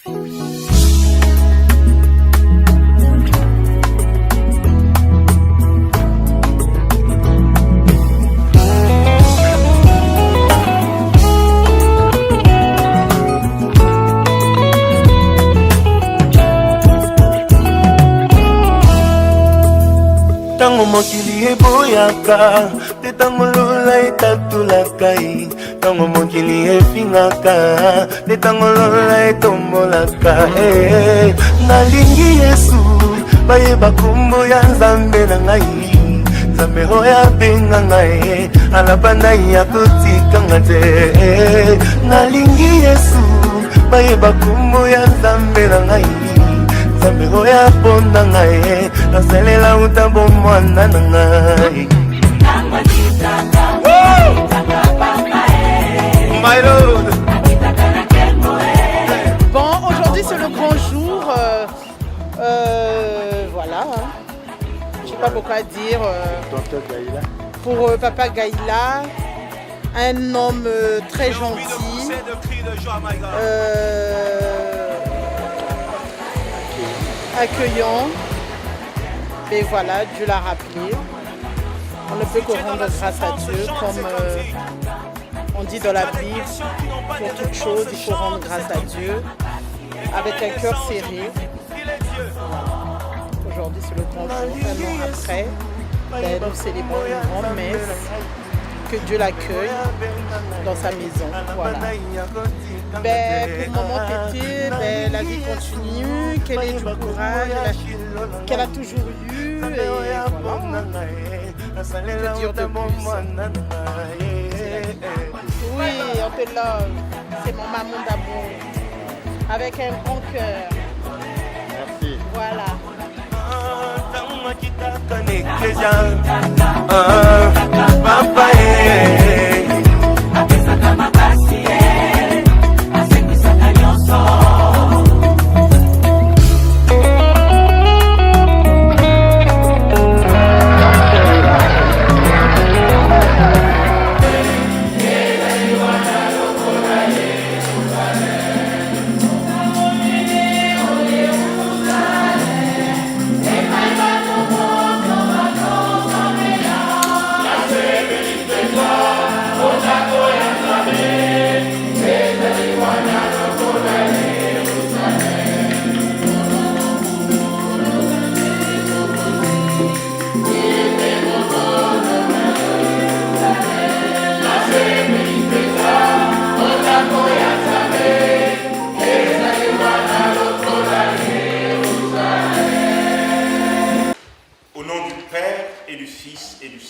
Tango mokili eboyaka, te tango lola etatulakai. Tango mokili efingaka, te tango lola etombolaka. Nalingi Yesu, bayeba kombo ya Nzambe na ngai. Nzambe oyo abenga ngai, alabanda ya kotikanga te. Nalingi Yesu, bayeba kombo ya Nzambe na ngai. Nzambe oyo aponda ngai, nasalela utambo mwana na ngai. My Lord. Bon, aujourd'hui c'est le grand jour. Voilà. Je sais pas pourquoi dire. Pour Papa Gaïla, un homme très gentil. Accueillant, et voilà, Dieu l'a rappelé. On ne peut que rendre grâce à Dieu, comme on dit dans la Bible, pour toute chose, il faut rendre grâce à Dieu, avec un cœur serré. Aujourd'hui, c'est le grand jour, un an après, nous célébrons une grande messe, que Dieu l'accueille dans sa maison. Voilà. Pour maman Tété, la vie continue, qu'elle ait du courage, qu'elle a toujours eu. Et voilà. Que dire de plus? Oui, on te love. C'est mon maman d'amour. Avec un grand cœur. Merci. Voilà. Papa,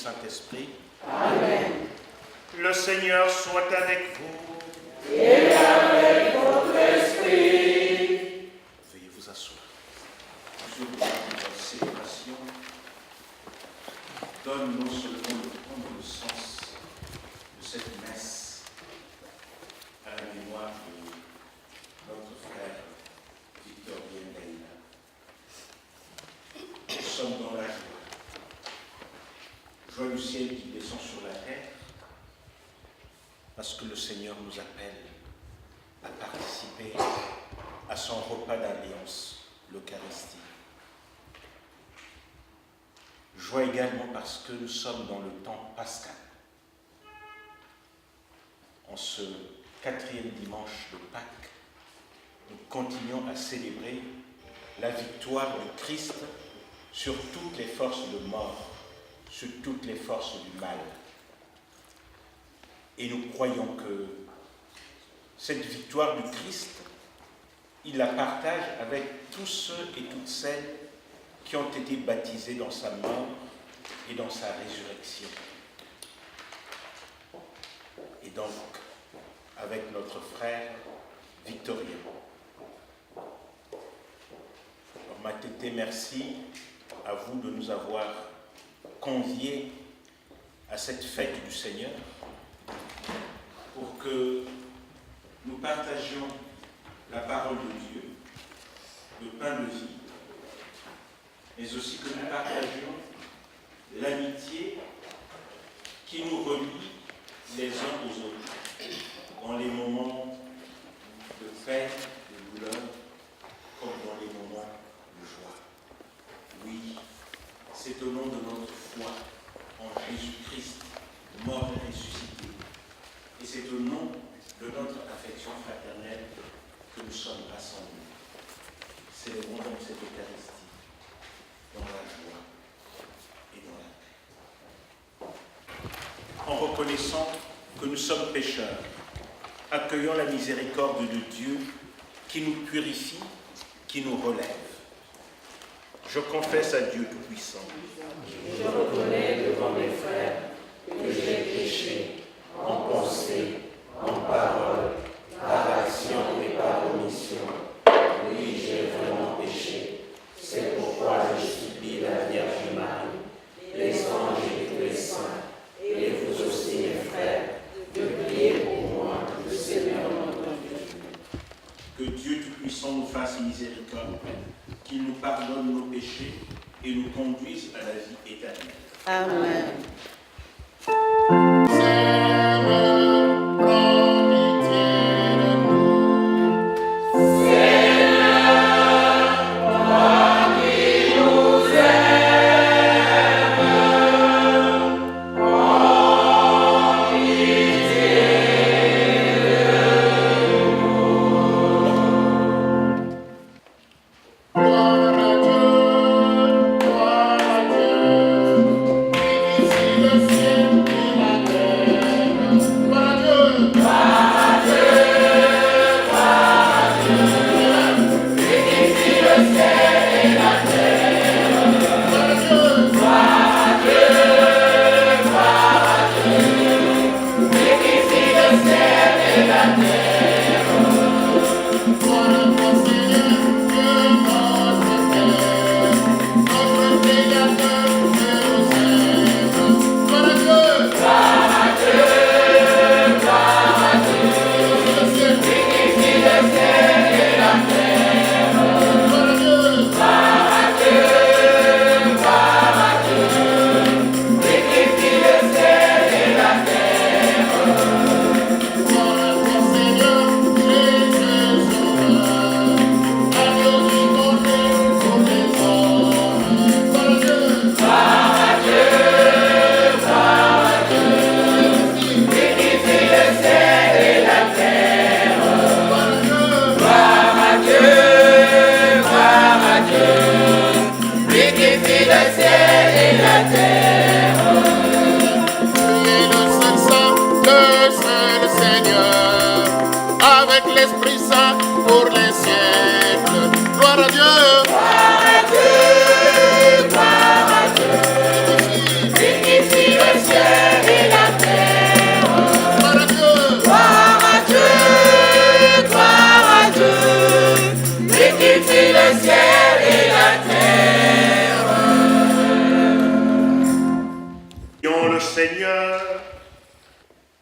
Saint-Esprit. Amen. Le Seigneur soit avec vous. Et avec votre esprit. Veuillez vous asseoir. Toujours dans notre célébration, donne non seulement de prendre le sens de cette messe à la mémoire de notre frère Victor Gaïla. Nous sommes dans la joie. Joie du ciel qui descend sur la terre, parce que le Seigneur nous appelle à participer à son repas d'alliance, l'Eucharistie. Joie également parce que nous sommes dans le temps pascal. En ce 4e dimanche de Pâques, nous continuons à célébrer la victoire de Christ sur toutes les forces de mort, sur toutes les forces du mal. Et nous croyons que cette victoire du Christ, il la partage avec tous ceux et toutes celles qui ont été baptisés dans sa mort et dans sa résurrection. Et donc, avec notre frère Victorien. Alors, ma tété, merci à vous de nous avoir conviés à cette fête du Seigneur pour que nous partagions la parole de Dieu, le pain de vie, mais aussi que nous partagions l'amitié qui nous relie les uns aux autres dans les moments de peine, de douleur au nom de notre foi en Jésus-Christ, mort et ressuscité. Et c'est au nom de notre affection fraternelle que nous sommes rassemblés. Célébrons donc cette Eucharistie dans la joie et dans la paix. En reconnaissant que nous sommes pécheurs, accueillons la miséricorde de Dieu qui nous purifie, qui nous relève. Je confesse à Dieu Tout-Puissant. Je reconnais devant mes frères que j'ai péché en pensée, en parole, par action et par omission. Oui, j'ai vraiment péché. C'est pourquoi je supplie la Vierge Marie, les anges et tous les saints, et vous aussi, mes frères, de prier pour moi, le Seigneur notre Dieu. Que Dieu Tout-Puissant nous fasse miséricorde, qu'il nous pardonne nos péchés et nous conduise à la vie éternelle. Amen.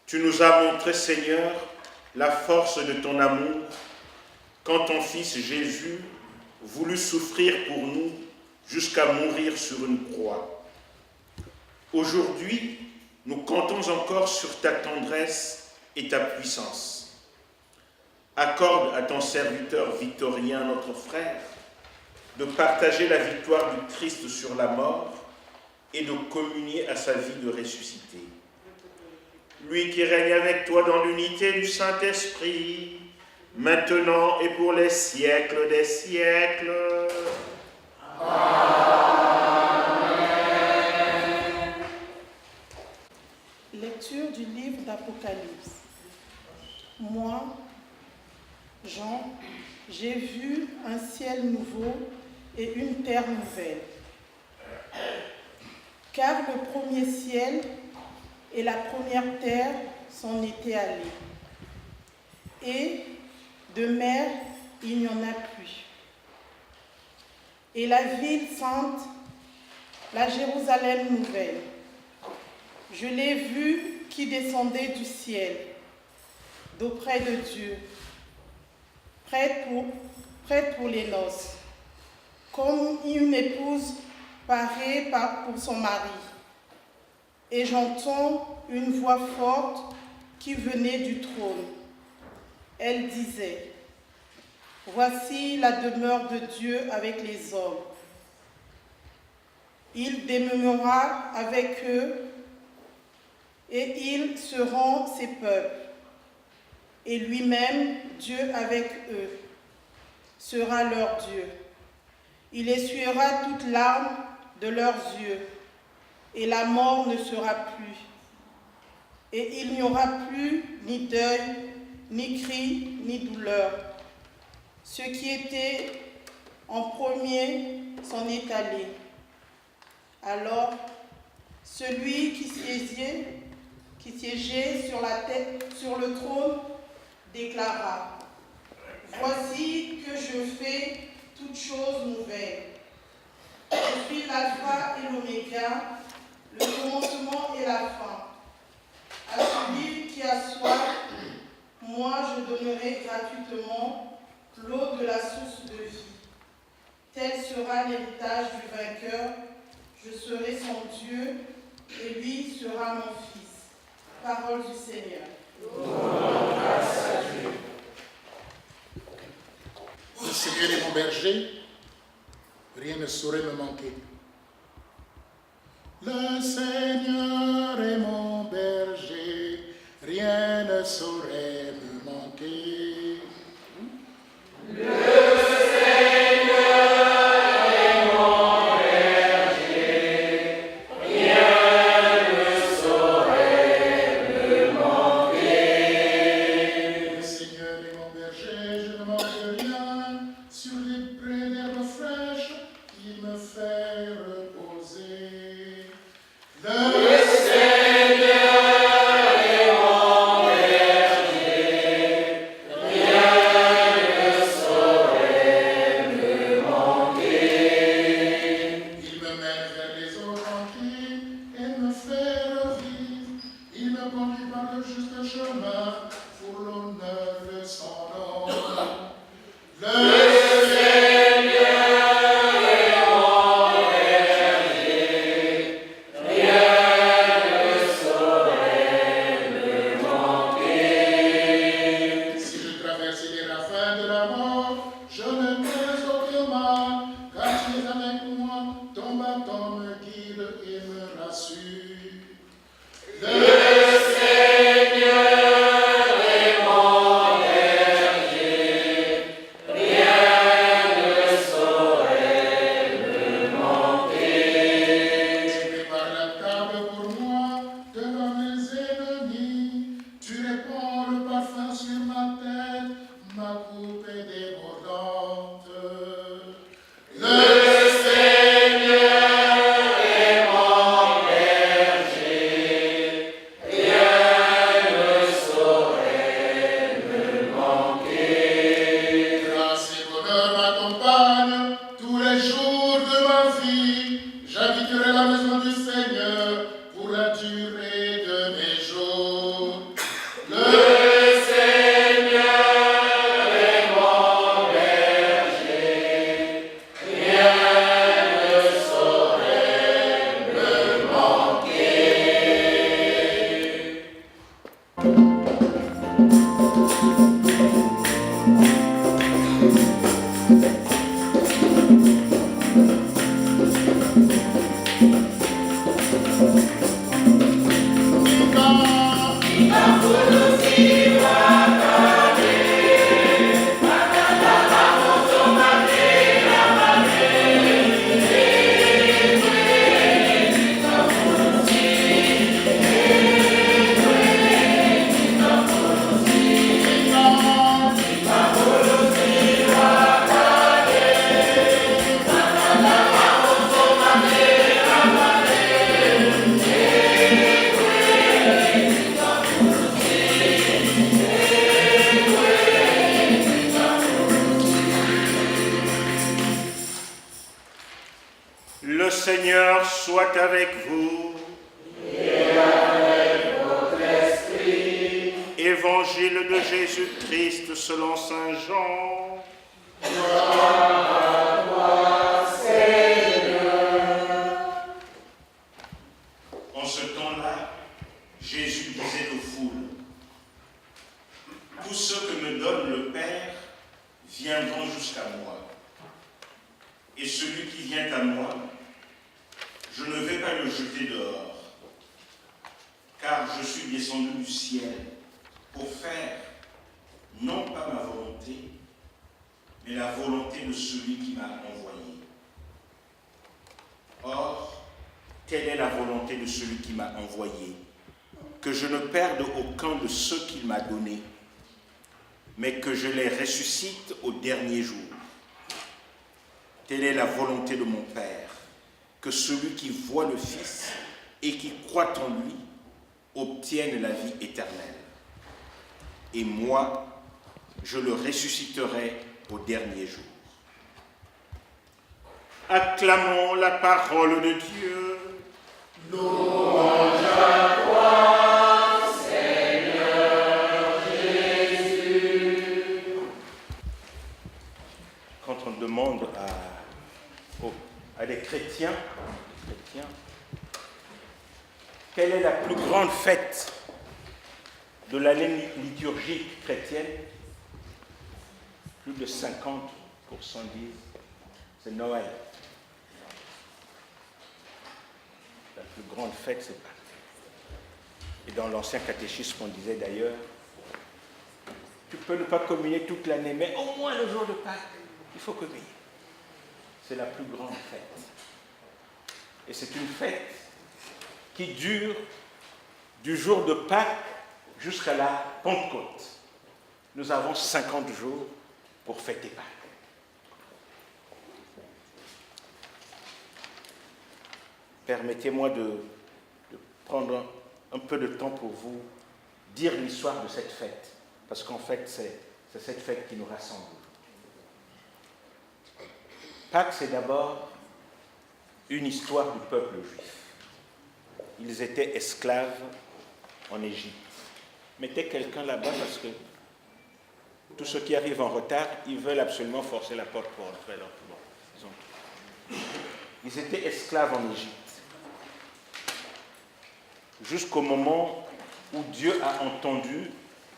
Tu nous as montré, Seigneur, la force de ton amour quand ton Fils Jésus voulut souffrir pour nous jusqu'à mourir sur une croix. Aujourd'hui, nous comptons encore sur ta tendresse et ta puissance. Accorde à ton serviteur Victorien, notre frère, de partager la victoire du Christ sur la mort et de communier à sa vie de ressuscité. Lui qui règne avec toi dans l'unité du Saint-Esprit, maintenant et pour les siècles des siècles. Amen. Lecture du livre d'Apocalypse. Moi, Jean, j'ai vu un ciel nouveau et une terre nouvelle. Car le premier ciel et la première terre s'en étaient allés. Et de mer, il n'y en a plus. Et la ville sainte, la Jérusalem nouvelle, je l'ai vue qui descendait du ciel, d'auprès de Dieu, prête pour les noces, comme une épouse parée pour son mari. Et j'entends une voix forte qui venait du trône. Elle disait, « Voici la demeure de Dieu avec les hommes. Il demeurera avec eux et ils seront ses peuples. Et lui-même, Dieu avec eux, sera leur Dieu. Il essuiera toute larme de leurs yeux, et la mort ne sera plus. Et il n'y aura plus ni deuil, ni cri, ni douleur. Ce qui était en premier s'en est allé. Alors, celui qui siégeait sur le trône déclara: Voici que je fais toutes choses nouvelles. Je suis l'alpha et l'oméga, le commencement et la fin. À celui qui a soif, moi je donnerai gratuitement l'eau de la source de vie. Tel sera l'héritage du vainqueur. Je serai son Dieu et lui sera mon fils. Parole du Seigneur. Grâce à Dieu. Le Seigneur est mon berger, rien ne saurait me manquer. Le Seigneur est mon berger, rien ne saurait me manquer. Le Seigneur soit avec vous. Et avec votre esprit. Évangile de Jésus-Christ selon saint Jean. Gloire à toi, Seigneur. En ce temps-là, Jésus disait aux foules: Tous ceux que me donne le Père viendront jusqu'à moi. Et celui qui vient à moi, je ne vais pas le jeter dehors, car je suis descendu du ciel pour faire non pas ma volonté, mais la volonté de celui qui m'a envoyé. Or, telle est la volonté de celui qui m'a envoyé, que je ne perde aucun de ceux qu'il m'a donnés, mais que je les ressuscite au dernier jour. Telle est la volonté de mon Père, que celui qui voit le Fils et qui croit en lui obtienne la vie éternelle. Et moi, je le ressusciterai au dernier jour. Acclamons la parole de Dieu. Louange à toi, Seigneur Jésus. Quand on demande à des chrétiens, quelle est la plus grande fête de l'année liturgique chrétienne, plus de 50% disent c'est Noël. La plus grande fête, c'est Pâques. Et dans l'ancien catéchisme, on disait d'ailleurs, tu peux ne pas communier toute l'année, mais au moins le jour de Pâques, il faut communier. C'est la plus grande fête. Et c'est une fête qui dure du jour de Pâques jusqu'à la Pentecôte. Nous avons 50 jours pour fêter Pâques. Permettez-moi de prendre un peu de temps pour vous dire l'histoire de cette fête, parce qu'en fait, c'est cette fête qui nous rassemble. Pâques, c'est d'abord une histoire du peuple juif. Ils étaient esclaves en Égypte. Mettez quelqu'un là-bas parce que tous ceux qui arrivent en retard, ils veulent absolument forcer la porte pour entrer. Ils étaient esclaves en Égypte. Jusqu'au moment où Dieu a entendu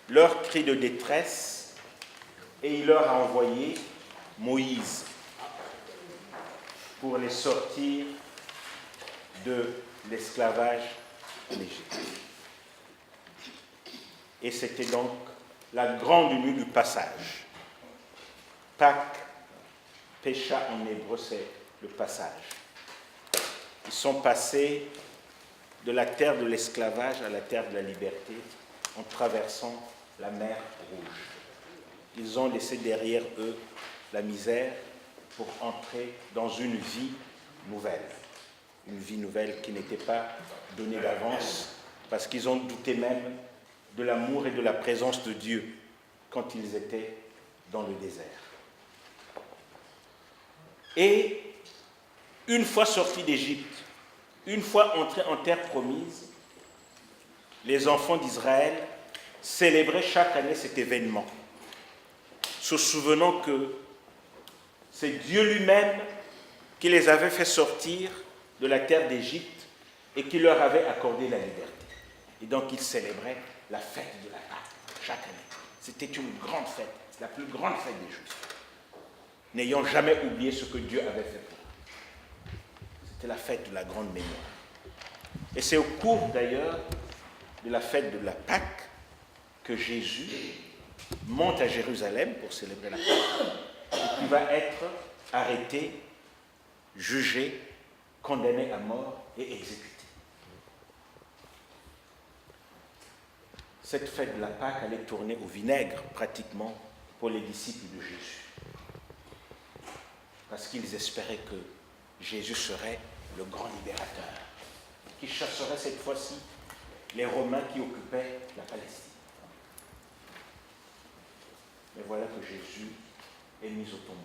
leur cri de détresse et il leur a envoyé Moïse pour les sortir de l'esclavage en Égypte. Et c'était donc la grande nuit du passage. Pâques, Pécha en hébreu, c'est le passage. Ils sont passés de la terre de l'esclavage à la terre de la liberté en traversant la mer Rouge. Ils ont laissé derrière eux la misère pour entrer dans une vie nouvelle. Une vie nouvelle qui n'était pas donnée d'avance parce qu'ils ont douté même de l'amour et de la présence de Dieu quand ils étaient dans le désert. Et une fois sortis d'Égypte, une fois entrés en terre promise, les enfants d'Israël célébraient chaque année cet événement, se souvenant que c'est Dieu lui-même qui les avait fait sortir de la terre d'Égypte et qui leur avait accordé la liberté. Et donc ils célébraient la fête de la Pâque chaque année. C'était une grande fête, la plus grande fête des Juifs, n'ayant jamais oublié ce que Dieu avait fait pour eux. C'était la fête de la grande mémoire. Et c'est au cours d'ailleurs de la fête de la Pâque que Jésus monte à Jérusalem pour célébrer la Pâque et qui va être arrêté, jugé, condamné à mort et exécuté. Cette fête de la Pâque allait tourner au vinaigre pratiquement pour les disciples de Jésus. Parce qu'ils espéraient que Jésus serait le grand libérateur, qui chasserait cette fois-ci les Romains qui occupaient la Palestine. Mais voilà que Jésus est mis au tombeau.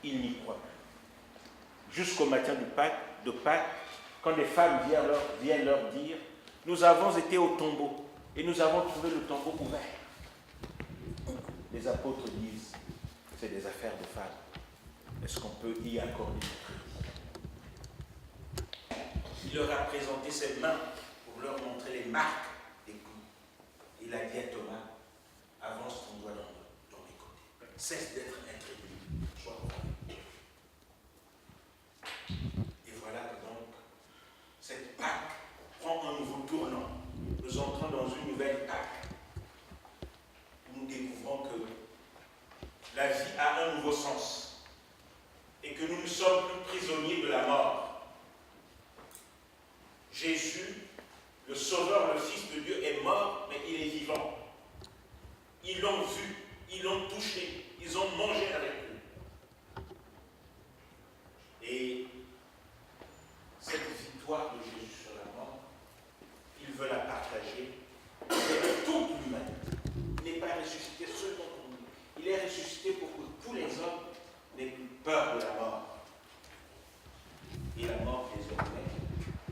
Ils n'y croient plus. Jusqu'au matin de Pâques, quand des femmes viennent leur dire « Nous avons été au tombeau et nous avons trouvé le tombeau ouvert. » Les apôtres disent « C'est des affaires de femmes. Est-ce qu'on peut y accorder du crédit ?» Il leur a présenté ses mains pour leur montrer les marques des coups. Il a dit à Thomas « Avance ton doigt dans mes côtés. Cesse d'être incrédule. Sois convaincu. » Et voilà que donc nous entrons dans une nouvelle Pâque, où nous découvrons que la vie a un nouveau sens et que nous ne sommes plus prisonniers de la mort. Jésus, le Sauveur, le Fils de Dieu, est mort, mais il est vivant. Ils l'ont vu, ils l'ont touché, ils ont mangé avec lui. Et cette victoire de Jésus sur la mort, il veut la partager avec toute l'humanité. Il n'est pas ressuscité seulement pour nous. Il est ressuscité pour que tous les hommes n'aient plus peur de la mort. Et la mort, désormais,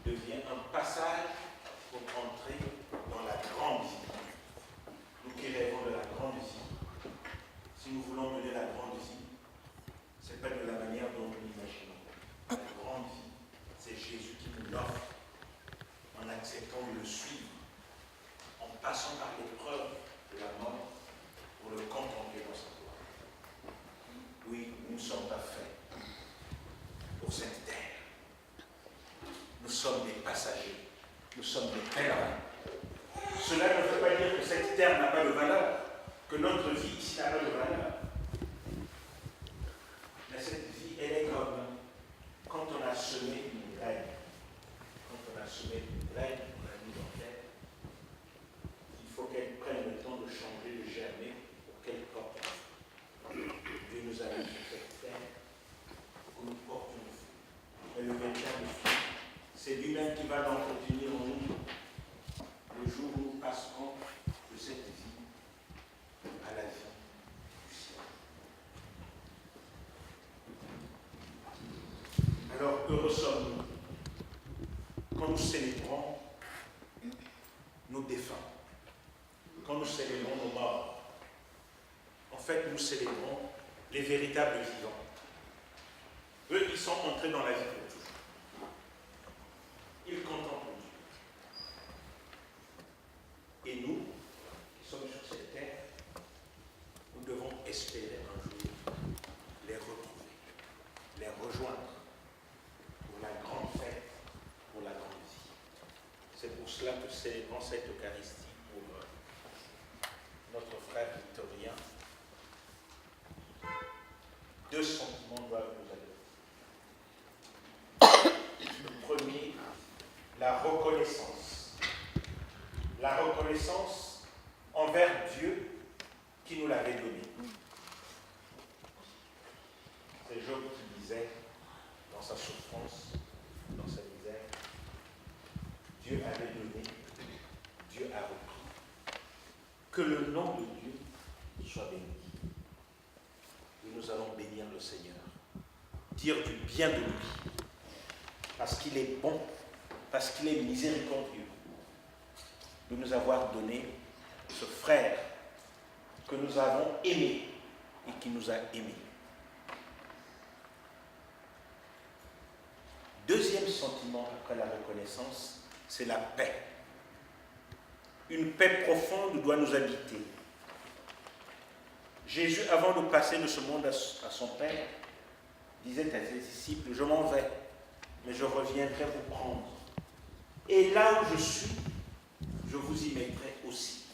devient un passage pour entrer dans la grande vie. Nous qui rêvons de la grande vie, si nous voulons mener la grande vie, ce n'est pas de la manière dont nous l'imaginons. La grande vie, c'est Jésus qui nous l'offre en acceptant de le suivre, en passant par l'épreuve de la mort pour le contempler dans sa gloire. Oui, nous ne sommes pas faits pour cette terre. Nous sommes des passagers, nous sommes des pèlerins. Cela ne veut pas dire que cette terre n'a pas de valeur, que notre vie ici n'a pas de valeur. Mais cette vie, elle est comme quand on a semé une graine. Quand on a semé une graine, on l'a mise en terre. Il faut qu'elle prenne le temps de changer, de germer pour qu'elle porte. Dieu nous a mis sur cette terre pour que nous portions le fruit. Et le véritable fruit, c'est lui-même qui va l'entretenir en nous le jour où nous passerons de cette vie à la vie du ciel. Alors, heureux sommes-nous quand nous célébrons nos défunts, quand nous célébrons nos morts. En fait, nous célébrons les véritables vivants. Eux, ils sont entrés dans la vie pour toujours. Ils contemplent Dieu. Et nous, qui sommes sur cette terre, nous devons espérer un jour les retrouver, les rejoindre pour la grande fête, pour la grande vie. C'est pour cela que célébrons cette Eucharistie pour notre frère Victorien. Deux sentiments doivent nous aller. Le premier, la reconnaissance. La reconnaissance envers Dieu qui nous l'avait donné. C'est Job qui disait, dans sa souffrance, dans sa misère, Dieu avait donné, Dieu a repris. Que le nom de Dieu soit béni. Et nous allons bénir le Seigneur, dire du bien de lui, parce qu'il est bon, parce qu'il est miséricordieux, de nous avoir donné ce frère que nous avons aimé et qui nous a aimés. Deuxième sentiment après la reconnaissance, c'est la paix. Une paix profonde doit nous habiter. Jésus, avant de passer de ce monde à son Père, disait à ses disciples, je m'en vais, mais je reviendrai vous prendre. Et là où je suis, je vous y mettrai aussi.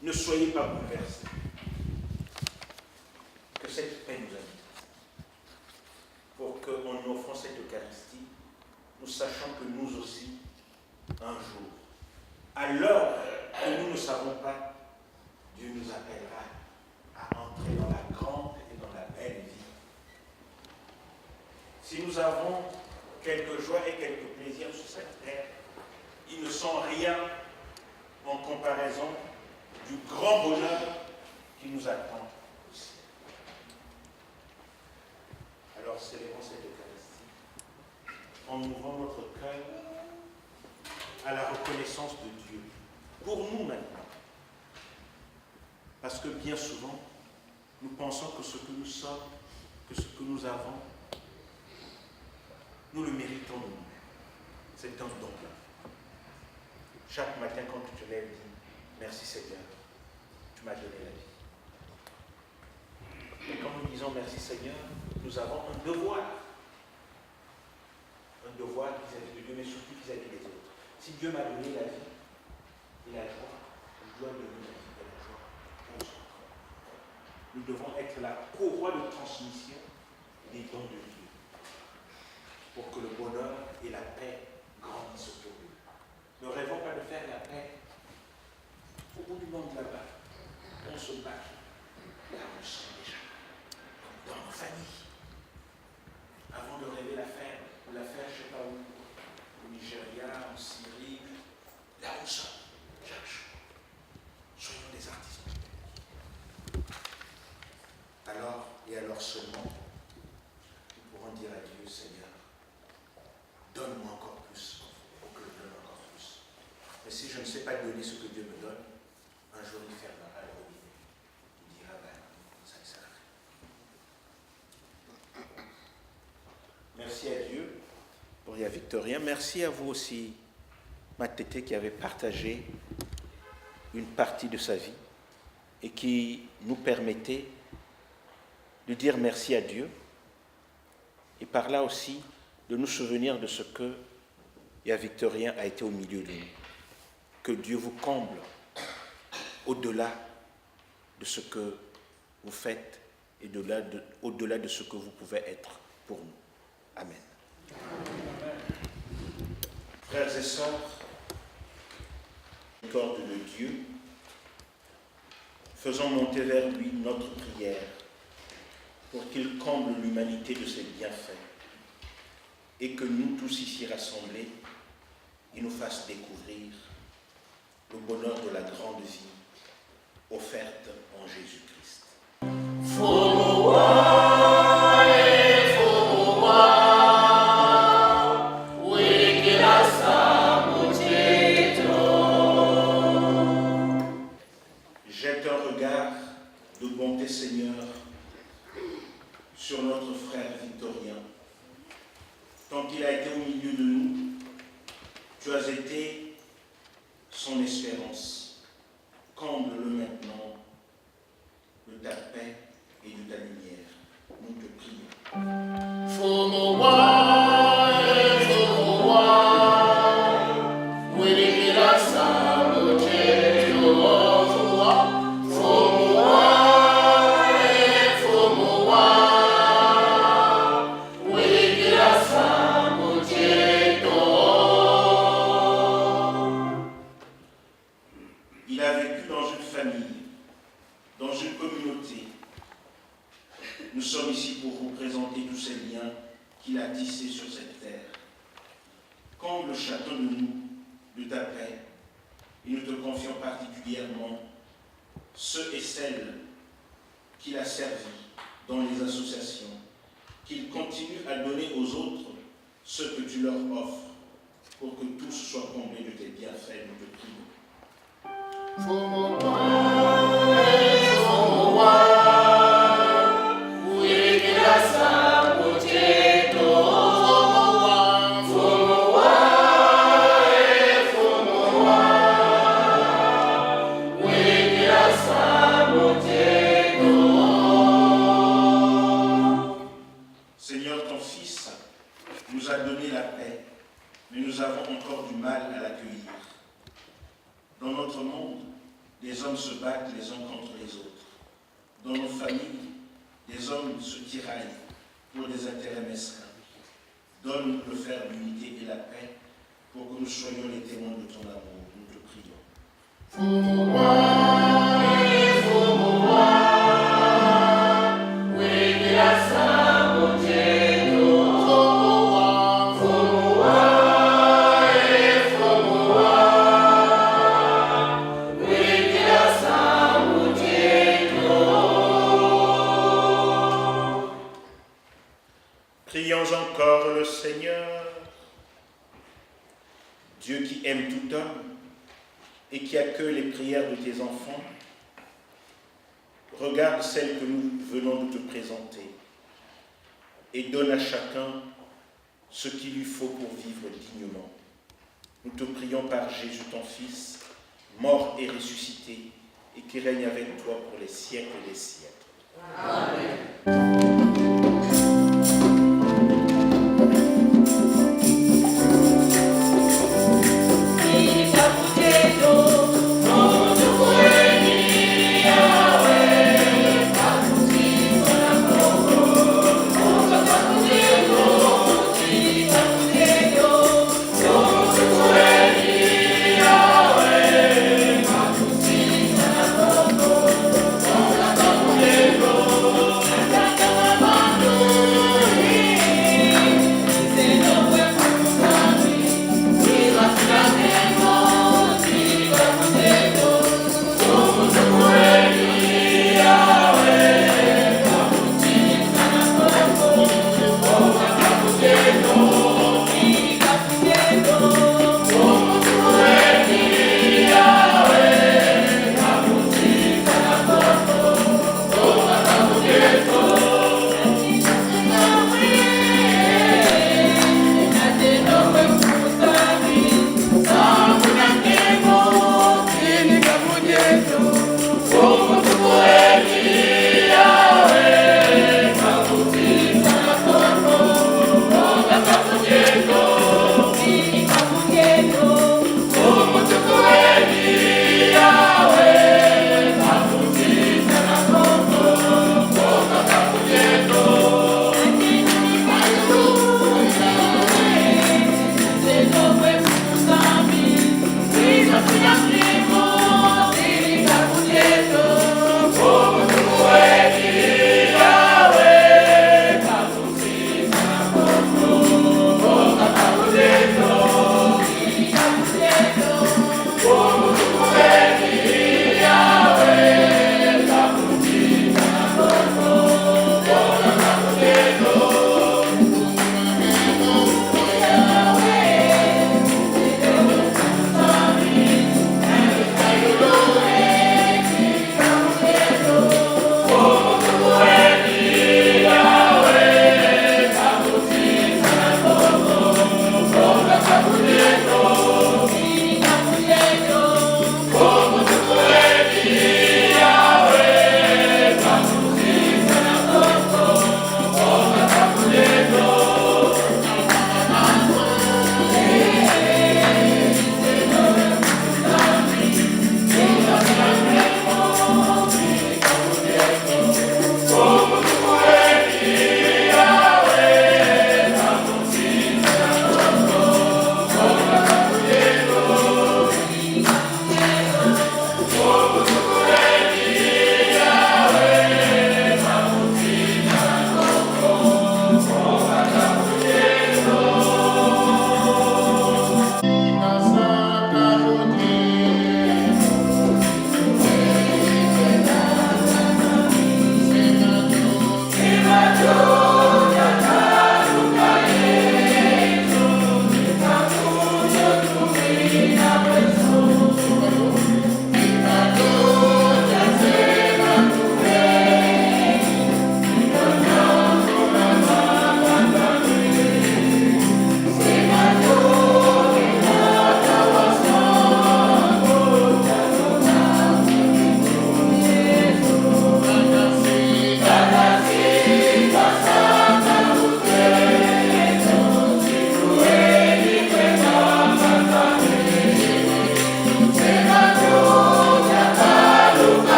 Ne soyez pas bouleversés. Que cette paix nous habite. Pour qu'en offrant cette Eucharistie, nous sachions que nous aussi, un jour, à l'heure que nous ne savons pas, Dieu nous appellera à entrer dans la grande et dans la belle vie. Si nous avons quelques joies et quelques plaisirs sur cette terre, ils ne sont rien en comparaison du grand bonheur qui nous attend au ciel. Alors célébrons cette Eucharistie en ouvrant notre cœur à la reconnaissance de Dieu, pour nous maintenant. Parce que bien souvent, nous pensons que ce que nous sommes, que ce que nous avons, nous le méritons de nous. C'est un don. Chaque matin, quand tu te lèves, dis merci Seigneur, tu m'as donné la vie. Et quand nous disons merci Seigneur, nous avons un devoir. Un devoir vis-à-vis de Dieu, mais surtout vis-à-vis des autres. Si Dieu m'a donné la vie, Et la joie doit devenir de la joie constante. Nous devons être la courroie de transmission des dons de Dieu pour que le bonheur et la paix grandissent autour de nous. Ne rêvons pas de faire la paix au bout du monde là-bas. On se bat. Là, on sent déjà, comme dans nos familles. Avant de rêver l'affaire, je ne sais pas où, au Nigeria, en Syrie, là où ça, chaque jour. Soyons des artisans. Alors seulement, nous pourrons dire à Dieu, Seigneur, donne-moi encore plus, pour que je donne encore plus. Mais si je ne sais pas donner ce que Dieu me donne, un jour il fermera le robinet. Il dira, ben, ça ne sert à rien. Merci à Dieu pour Ria Victorien. Merci à vous aussi, ma tété, qui avait partagé une partie de sa vie et qui nous permettait de dire merci à Dieu et par là aussi de nous souvenir de ce que Ria Victorien a été au milieu de nous. Que Dieu vous comble au-delà de ce que vous faites et au-delà de ce que vous pouvez être pour nous. Amen. Frères et sœurs, miséricorde de Dieu, faisons monter vers lui notre prière pour qu'il comble l'humanité de ses bienfaits et que nous tous ici rassemblés, il nous fasse découvrir le bonheur de la grande vie offerte en Jésus-Christ. Jette un regard de bonté, Seigneur, sur notre frère Victorien. Tant qu'il a été au milieu de nous, tu as été son espérance. Comble-le maintenant de ta paix et de ta lumière. Nous te prions. Il a vécu dans une famille, dans une communauté. Nous sommes ici pour vous présenter tous ces liens qu'il a tissés sur cette terre. Comble chacun de nous de ta paix, et nous te confions particulièrement ceux et celles qu'il a servis dans les associations, qu'il continue à donner aux autres ce que tu leur offres, pour que tous soient comblés de tes bienfaits, nous te prions. Seigneur, ton Fils nous a donné la paix, mais nous avons encore du mal à l'accueillir. Dans notre monde, les hommes se battent les uns contre les autres. Dans nos familles, les hommes se tiraillent pour des intérêts mesquins. Donne-nous le fer d'unité et la paix pour que nous soyons les témoins de ton amour. Nous te prions. Prions encore le Seigneur, Dieu qui aime tout homme et qui accueille les prières de tes enfants. Regarde celle que nous venons de te présenter et donne à chacun ce qu'il lui faut pour vivre dignement. Nous te prions par Jésus ton Fils, mort et ressuscité, et qui règne avec toi pour les siècles des siècles. Amen. Amen.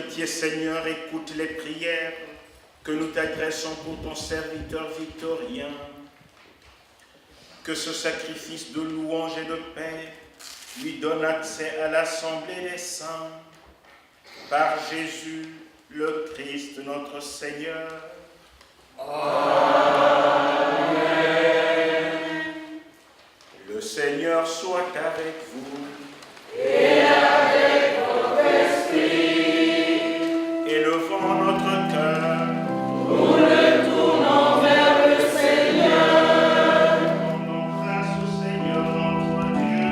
amitié, Seigneur, écoute les prières que nous t'adressons pour ton serviteur Victorien. Que ce sacrifice de louange et de paix lui donne accès à l'assemblée des saints. Par Jésus, le Christ, notre Seigneur. Amen. Le Seigneur soit avec vous. Et avec votre esprit. Élevons notre cœur. Nous le tournons vers le Seigneur. Rendons grâce au Seigneur notre Dieu.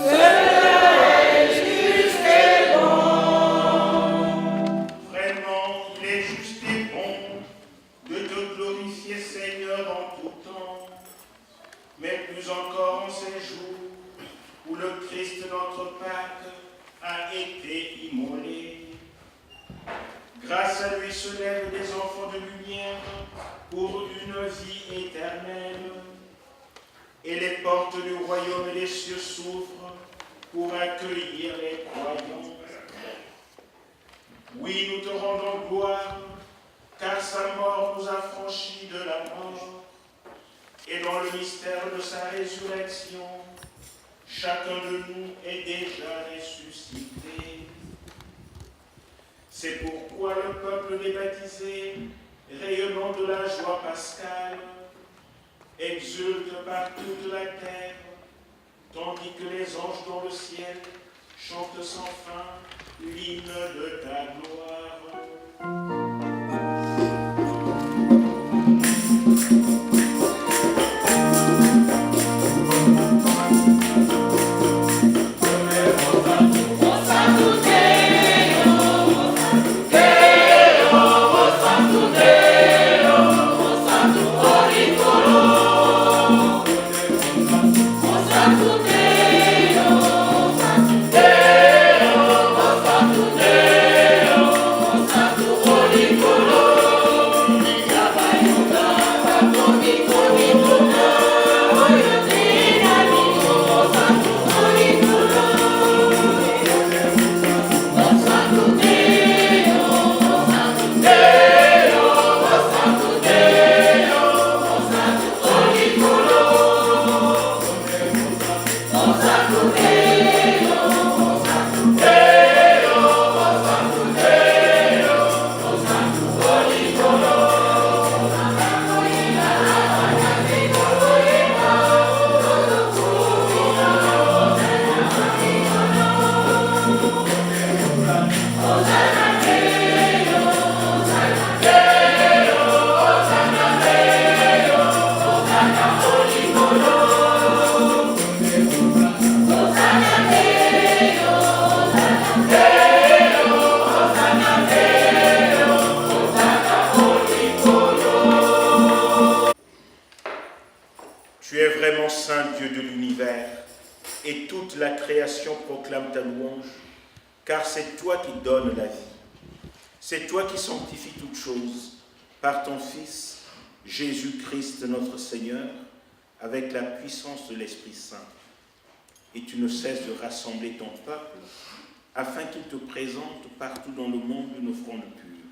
Cela est juste et bon. Vraiment, il est juste et bon de te glorifier, Seigneur, en tout temps, mais plus encore en ces jours où le Christ, notre Pâque, a été immolé. Grâce à lui se lèvent des enfants de lumière pour une vie éternelle. Et les portes du royaume des cieux s'ouvrent pour accueillir les croyants. Oui, nous te rendons gloire, car sa mort nous a franchis de la mort. Et dans le mystère de sa résurrection, chacun de nous est déjà ressuscité. C'est pourquoi le peuple des baptisés, rayonnant de la joie pascale, exulte par toute la terre, tandis que les anges dans le ciel chantent sans fin l'hymne de ta gloire. Tu es vraiment saint Dieu de l'univers, et toute la création proclame ta louange, car c'est toi qui donnes la vie. C'est toi qui sanctifies toutes choses par ton Fils, Jésus-Christ notre Seigneur, avec la puissance de l'Esprit Saint. Et tu ne cesses de rassembler ton peuple, afin qu'il te présente partout dans le monde une offrande pure.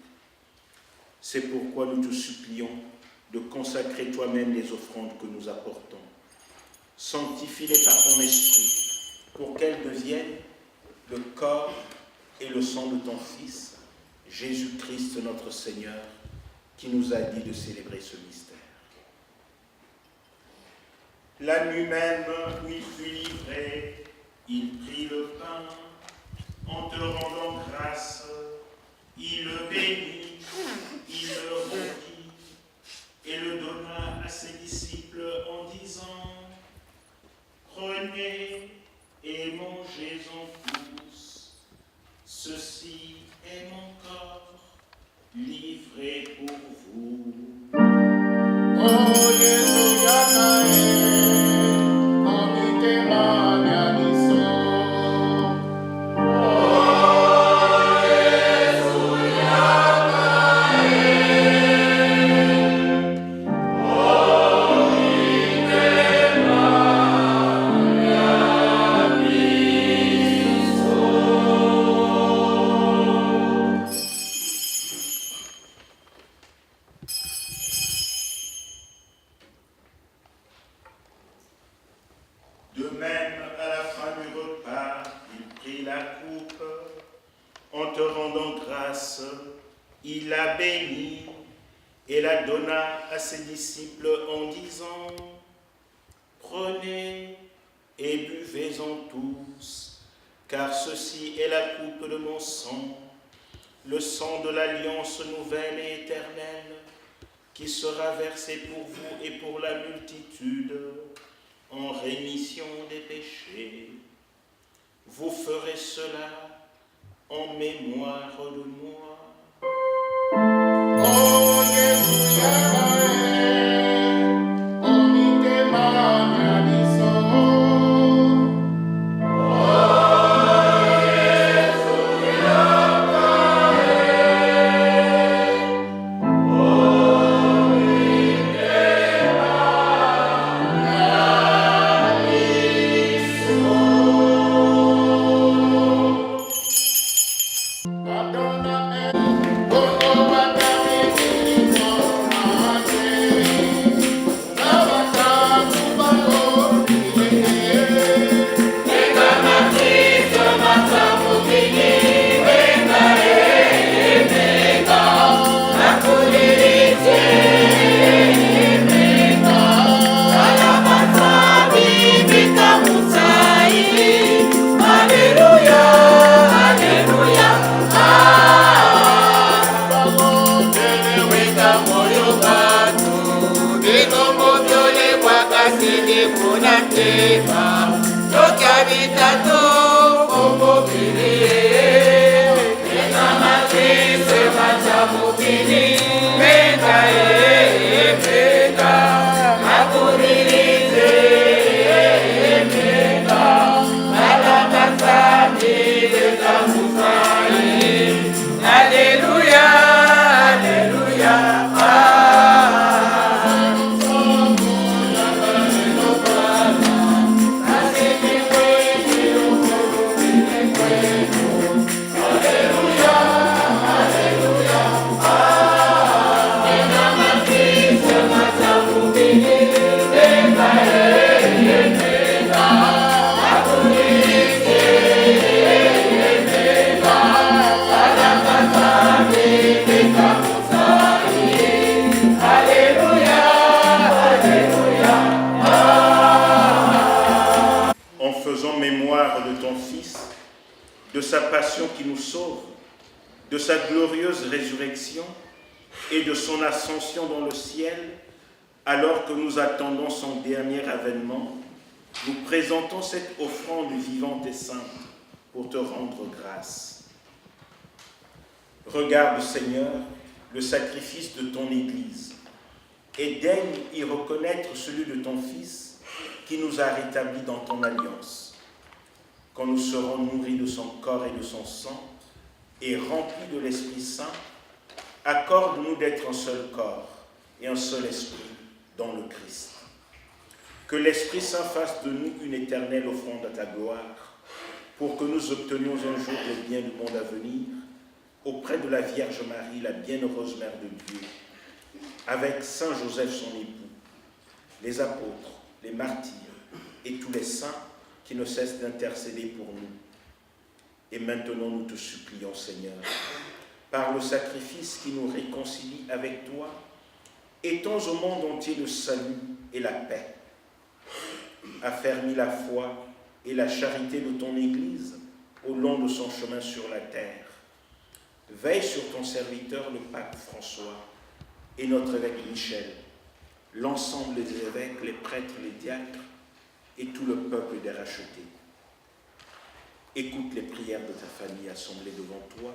C'est pourquoi nous te supplions de consacrer toi-même les offrandes que nous apportons. Sanctifie-les par ton esprit, pour qu'elles deviennent le corps et le sang de ton Fils, Jésus-Christ notre Seigneur, qui nous a dit de célébrer ce mystère. La nuit même où il fut livré, il prit le pain, en te rendant grâce, il le bénit, il le rompit, et le donna à ses disciples en disant : Prenez et mangez-en tous, ceci est mon corps livré pour vous. En te rendant grâce, il la bénit et la donna à ses disciples en disant, prenez et buvez-en tous, car ceci est la coupe de mon sang, le sang de l'alliance nouvelle et éternelle, qui sera versé pour vous et pour la multitude en rémission des péchés. Vous ferez cela en mémoire de moi. Oh, Jésus, de sa passion qui nous sauve, de sa glorieuse résurrection et de son ascension dans le ciel, alors que nous attendons son dernier avènement, nous présentons cette offrande vivante et sainte pour te rendre grâce. Regarde, Seigneur, le sacrifice de ton Église et daigne y reconnaître celui de ton Fils qui nous a rétablis dans ton alliance. Quand nous serons nourris de son corps et de son sang et remplis de l'Esprit Saint, accorde-nous d'être un seul corps et un seul esprit dans le Christ. Que l'Esprit Saint fasse de nous une éternelle offrande à ta gloire, pour que nous obtenions un jour le bien du monde à venir, auprès de la Vierge Marie, la bienheureuse Mère de Dieu, avec Saint Joseph son époux, les apôtres, les martyrs et tous les saints qui ne cessent d'intercéder pour nous. Et maintenant nous te supplions, Seigneur, par le sacrifice qui nous réconcilie avec toi, étends au monde entier le salut et la paix. Affermis la foi et la charité de ton Église au long de son chemin sur la terre. Veille sur ton serviteur, le pape François, et notre évêque Michel, l'ensemble des évêques, les prêtres, les diacres, et tout le peuple des rachetés. Écoute les prières de ta famille assemblée devant toi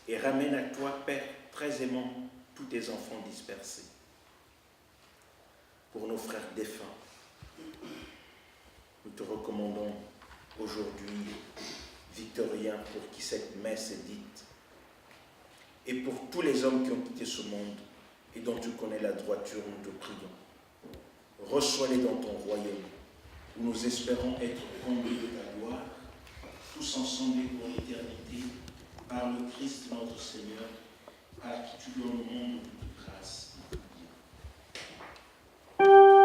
et ramène à toi, Père, très aimant, tous tes enfants dispersés. Pour nos frères défunts, nous te recommandons aujourd'hui Victorien, pour qui cette messe est dite, et pour tous les hommes qui ont quitté ce monde et dont tu connais la droiture, nous te prions. Reçois-les dans ton royaume, où nous espérons être comblés de ta gloire, tous ensemble pour l'éternité, par le Christ notre Seigneur, à qui tu donnes au monde toute grâce. Amen.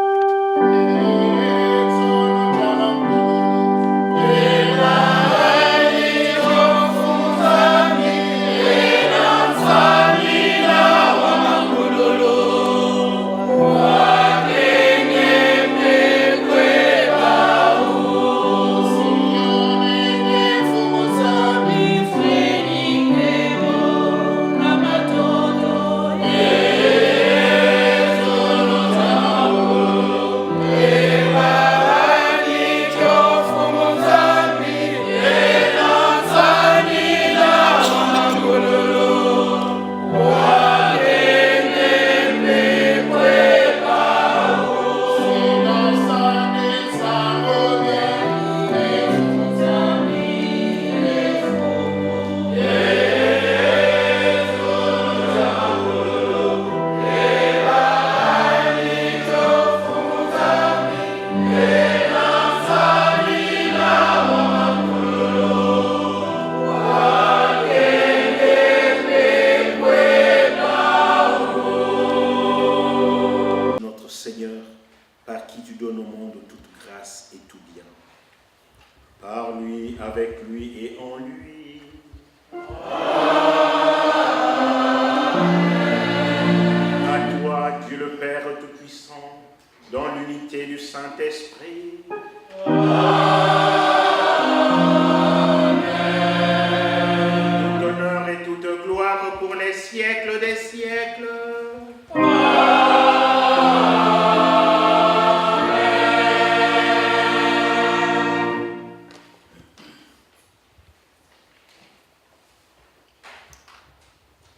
par lui, avec lui et en lui. À toi, Dieu le Père Tout-Puissant, dans l'unité du Saint-Esprit. Tout honneur et toute gloire pour les siècles des siècles.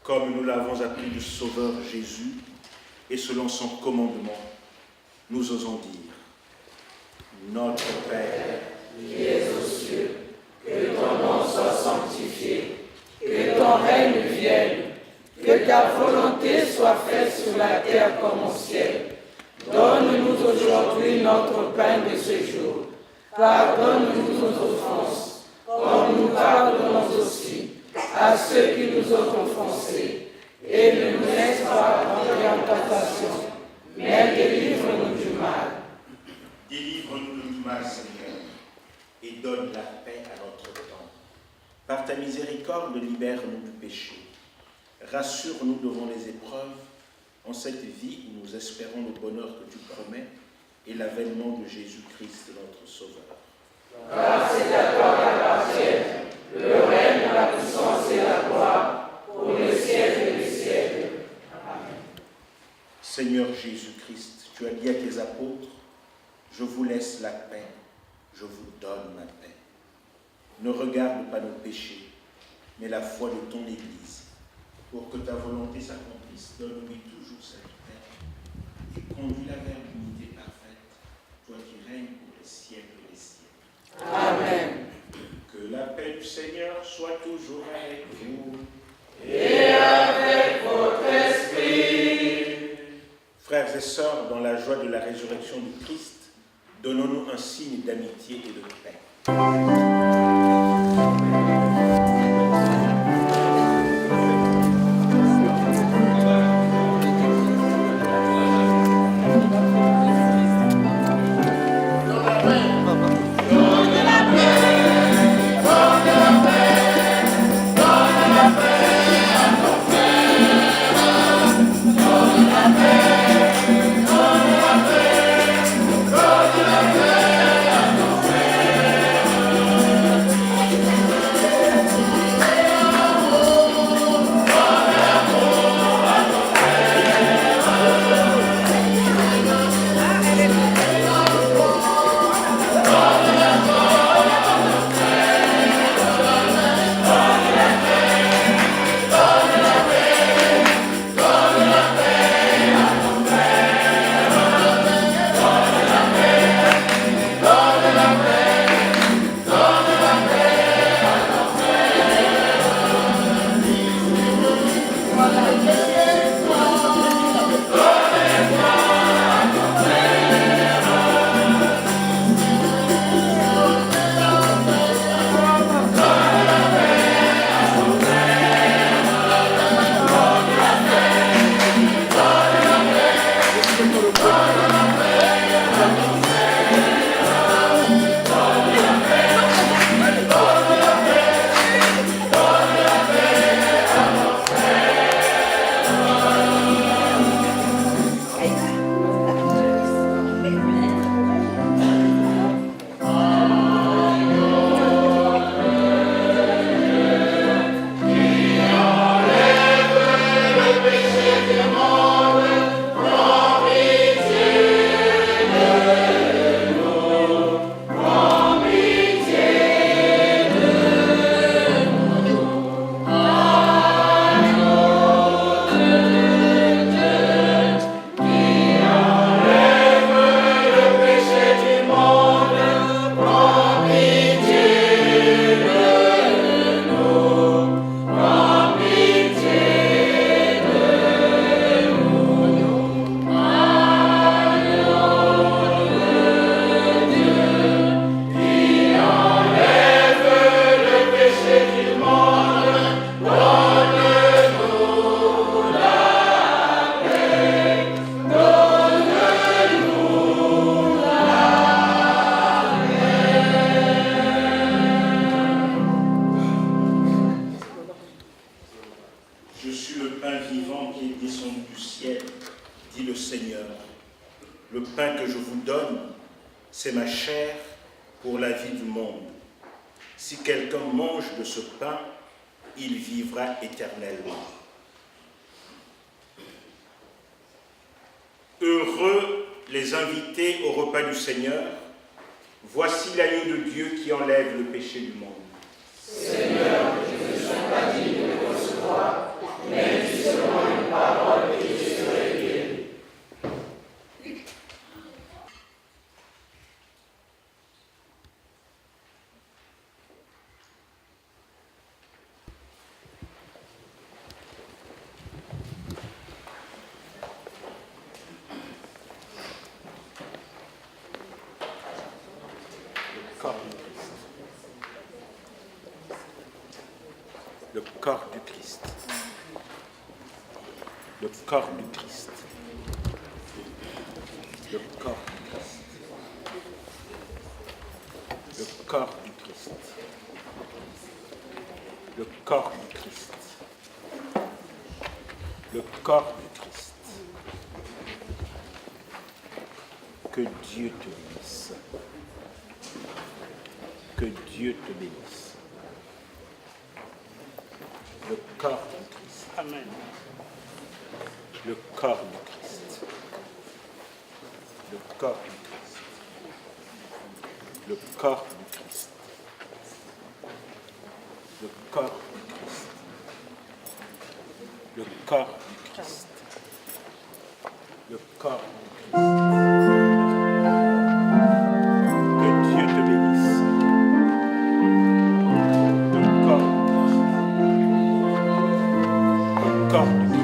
Comme nous l'avons appelé du Sauveur Jésus, et selon son commandement, nous osons dire: Notre Père, qui es aux cieux, que ton nom soit sanctifié, que ton règne vienne, que ta volonté soit faite sur la terre comme au ciel. Donne-nous aujourd'hui notre pain de ce jour. Pardonne-nous nos offenses, comme nous pardonnons aussi à ceux qui nous ont offensés. Et ne nous laisse pas entrer en tentation, mais délivre-nous du mal. délivre-nous du mal, Seigneur, et donne la paix à notre temps. Par ta miséricorde, libère-nous du péché. Rassure-nous devant les épreuves, en cette vie où nous espérons le bonheur que tu promets et l'avènement de Jésus-Christ, notre Sauveur. Car c'est à toi qu'appartiennent le règne, la puissance et la gloire, pour le siècle des siècles. Amen. Seigneur Jésus-Christ, tu as dit à tes apôtres: je vous laisse la paix, je vous donne ma paix. Ne regarde pas nos péchés, mais la foi de ton Église. Pour que ta volonté s'accomplisse, donne-lui toujours cette paix et conduis-la vers l'unité parfaite, toi qui règnes pour les siècles des siècles. Amen. Que la paix du Seigneur soit toujours avec vous. Et avec votre esprit. Frères et sœurs, dans la joie de la résurrection du Christ, donnons-nous un signe d'amitié et de paix. c'est ma chair pour la vie du monde. Si quelqu'un mange de ce pain, il vivra éternellement. Heureux les invités au repas du Seigneur. Voici l'agneau de Dieu qui enlève le péché du monde. Seigneur, je ne suis pas digne de recevoir, mais dis seulement une parole et je serai guéri. Le corps du Christ. Le corps du Christ. Le corps du Christ. Le corps du Christ. Le corps du Christ. Le corps du Christ. Que Dieu te bénisse. Que Dieu te bénisse. Le corps du Christ. Amen. Le corps du Christ. Le corps du Christ. Le corps du Christ. Le corps du Christ. Le corps du Christ. Le corps du Christ. Que Dieu te bénisse. Le corps du Christ. Le corps du Christ.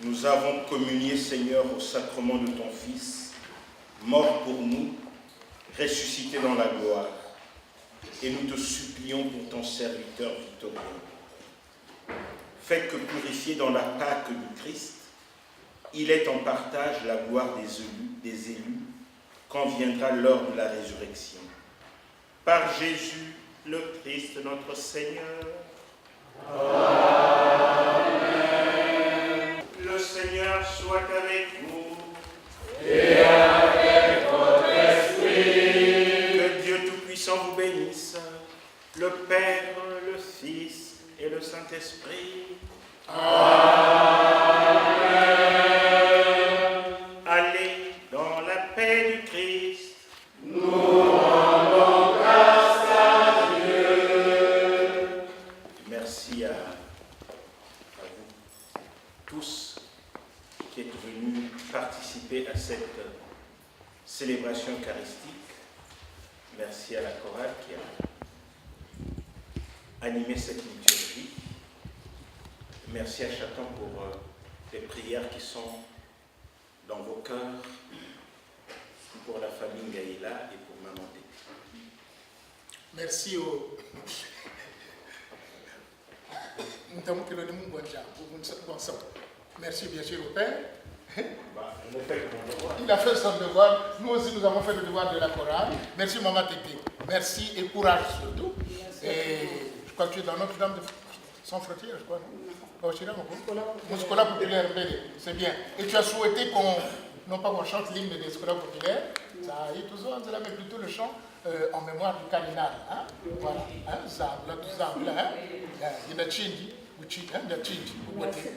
Nous avons communié, Seigneur, au sacrement de ton Fils, mort pour nous, ressuscité dans la gloire. Et nous te supplions pour ton serviteur victorieux. Fais que, purifié dans la Pâque du Christ, il ait en partage la gloire des élus quand viendra l'heure de la résurrection. Par Jésus, le Christ, notre Seigneur. Amen. Le Seigneur soit avec vous. Et avec votre esprit. Que Dieu Tout-Puissant vous bénisse, le Père, le Fils et le Saint-Esprit. Amen. Allez dans la paix du Christ. Nous rendons grâce à Dieu. Merci à vous tous qui êtes venus participer à cette célébration eucharistique. Merci à la chorale qui a animé cette liturgie. Merci à chacun pour les prières qui sont dans vos cœurs, pour la famille Gaïla et pour Maman Tété. Merci au... Merci bien sûr au Père. Il a fait son devoir. Nous aussi, nous avons fait le devoir de la chorale. Merci Maman Tété. Merci et courage surtout. Et je crois que tu es dans Notre-Dame de Sans Frontières, je crois, non? Muscola populaire, c'est bien. Et tu as souhaité qu'on, non pas qu'on chante l'hymne des Muscola populaire, ça y est toujours, mais plutôt le chant en mémoire du cardinal. Hein? Voilà. Hein? Ça, là, tout ça, là, hein? Il y a Chindi, ou Chindi, il y a Chindi, ou Boté.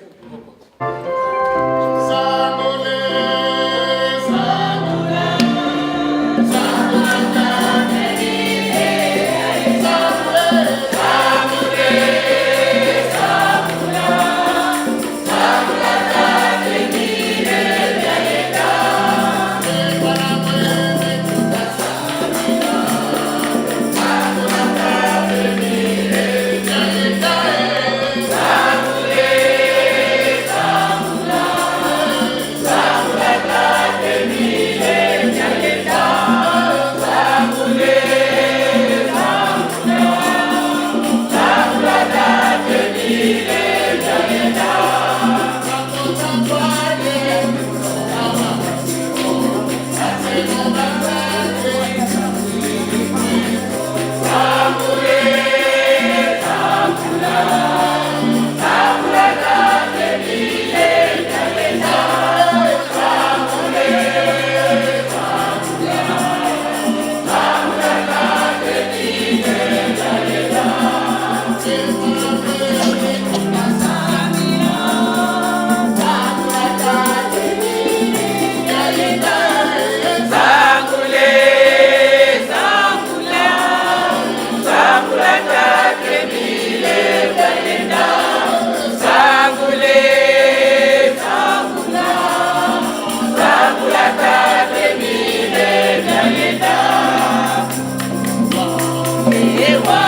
Ewa,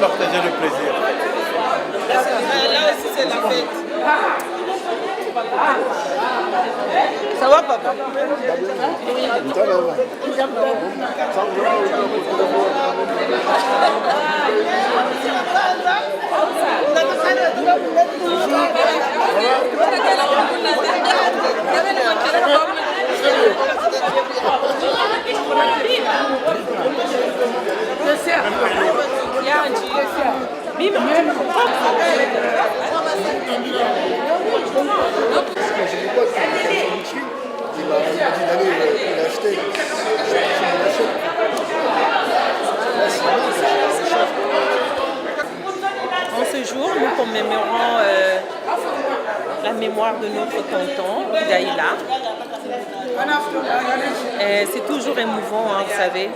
Partager le plaisir. Là aussi c'est la fête. Ça va papa? En ce jour, nous commémorons la mémoire de notre tonton, Daïla. C'est toujours émouvant, hein, vous savez.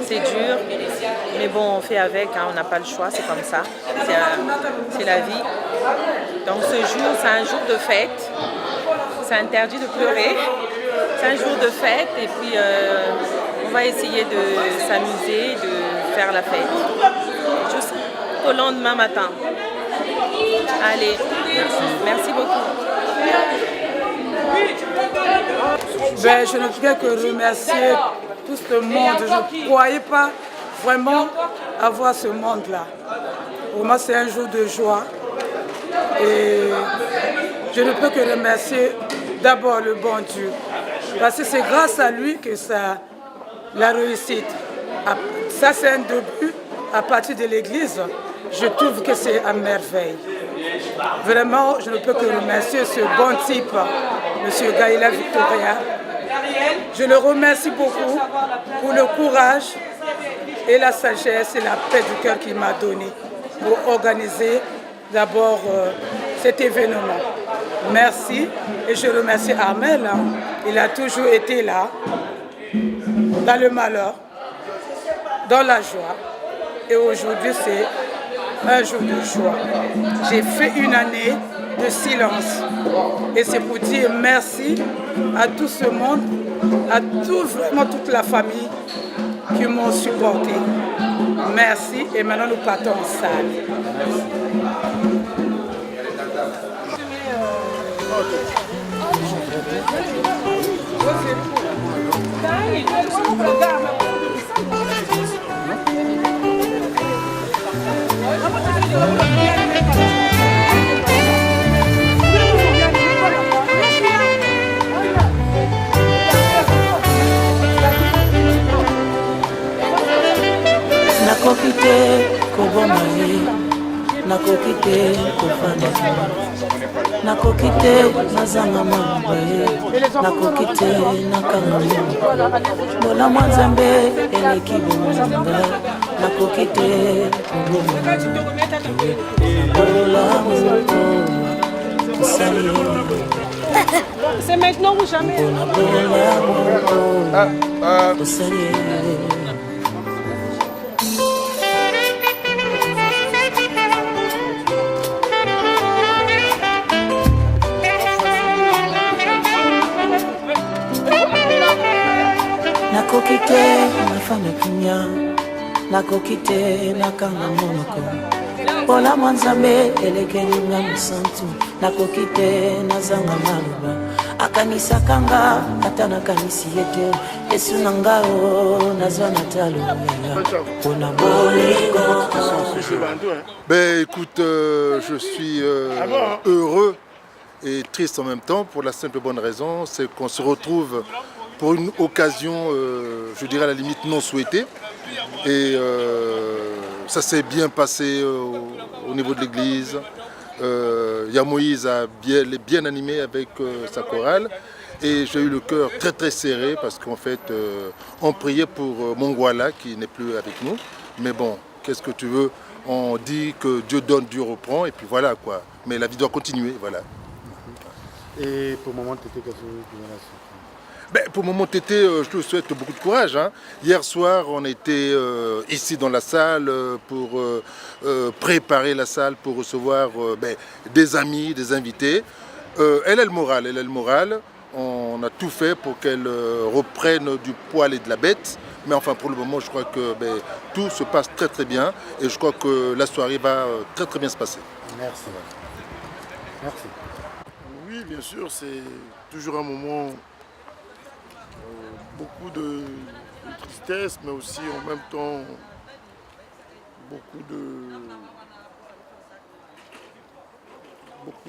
C'est dur, mais bon, on fait avec, hein, on n'a pas le choix, c'est comme ça. C'est la vie. Donc ce jour, c'est un jour de fête. C'est interdit de pleurer. C'est un jour de fête et puis on va essayer de s'amuser, de faire la fête. Jusqu'au lendemain matin. Allez, merci beaucoup. Ben, je ne peux que remercier tout ce monde. Je ne croyais pas vraiment avoir ce monde-là. Pour moi, c'est un jour de joie. Et je ne peux que remercier d'abord le bon Dieu. Parce que c'est grâce à lui que ça, la réussite. Ça, c'est un début. À partir de l'église, je trouve que c'est à merveille. Vraiment, je ne peux que remercier ce bon type, M. Gaïla Victoria. Je le remercie beaucoup pour le courage et la sagesse et la paix du cœur qu'il m'a donné pour organiser d'abord cet événement. Merci et je remercie Armel. Il a toujours été là, dans le malheur, dans la joie. Et aujourd'hui, c'est un jour de joie. J'ai fait une année de silence. Et c'est pour dire merci à tout ce monde, à vraiment toute la famille qui m'ont supporté. Merci et maintenant nous partons en salle. Nakoki te koboma ye, nakoki te kofanda ye, nakoki te nazanga mamba ye, nakoki te nakanga ye, mbona mwa Nzambe eleki bomamba, nakoki te koboma ye, nakola moko kosali ye. C'est maintenant ou jamais. Nakola moko kosali ye. nakoki te nafana kimia nakoki te nakanga monoko mpola mwa nzambe elekelinga mosantu nakoki te nazanga maloba akanisaka nga ata nakanisi ye te esu na nga o nazwa na talo mpona bolingo. Ben écoute, je suis heureux et triste en même temps pour la simple bonne raison, c'est qu'on se retrouve pour une occasion, je dirais à la limite non souhaitée. Et ça s'est bien passé au niveau de l'église. Moïse a bien animé avec sa chorale. Et j'ai eu le cœur très très serré parce qu'en fait, on priait pour Mongwala qui n'est plus avec nous. Mais bon, qu'est-ce que tu veux? On dit que Dieu donne, Dieu reprend, et puis voilà quoi. Mais la vie doit continuer, voilà. Et pour le moment, Tété, qu'est-ce que pour le moment, Tété, je te souhaite beaucoup de courage. Hein. Hier soir, on était ici dans la salle pour préparer la salle pour recevoir des amis, des invités. Elle a le moral, On a tout fait pour qu'elle reprenne du poil et de la bête. Mais enfin, pour le moment, je crois que tout se passe très très bien. Et je crois que la soirée va très très bien se passer. Merci. Merci. Oui, bien sûr, c'est toujours un moment, beaucoup de tristesse, mais aussi en même temps beaucoup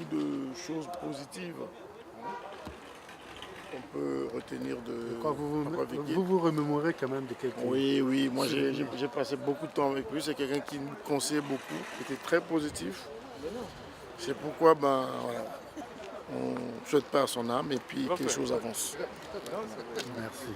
de choses positives qu'on peut retenir de vous vous remémorez quand même de quelqu'un. Oui, moi j'ai passé beaucoup de temps avec lui, c'est quelqu'un qui nous conseillait beaucoup, qui était très positif. C'est pourquoi on souhaite pas à son âme et puis que les choses avancent. Merci.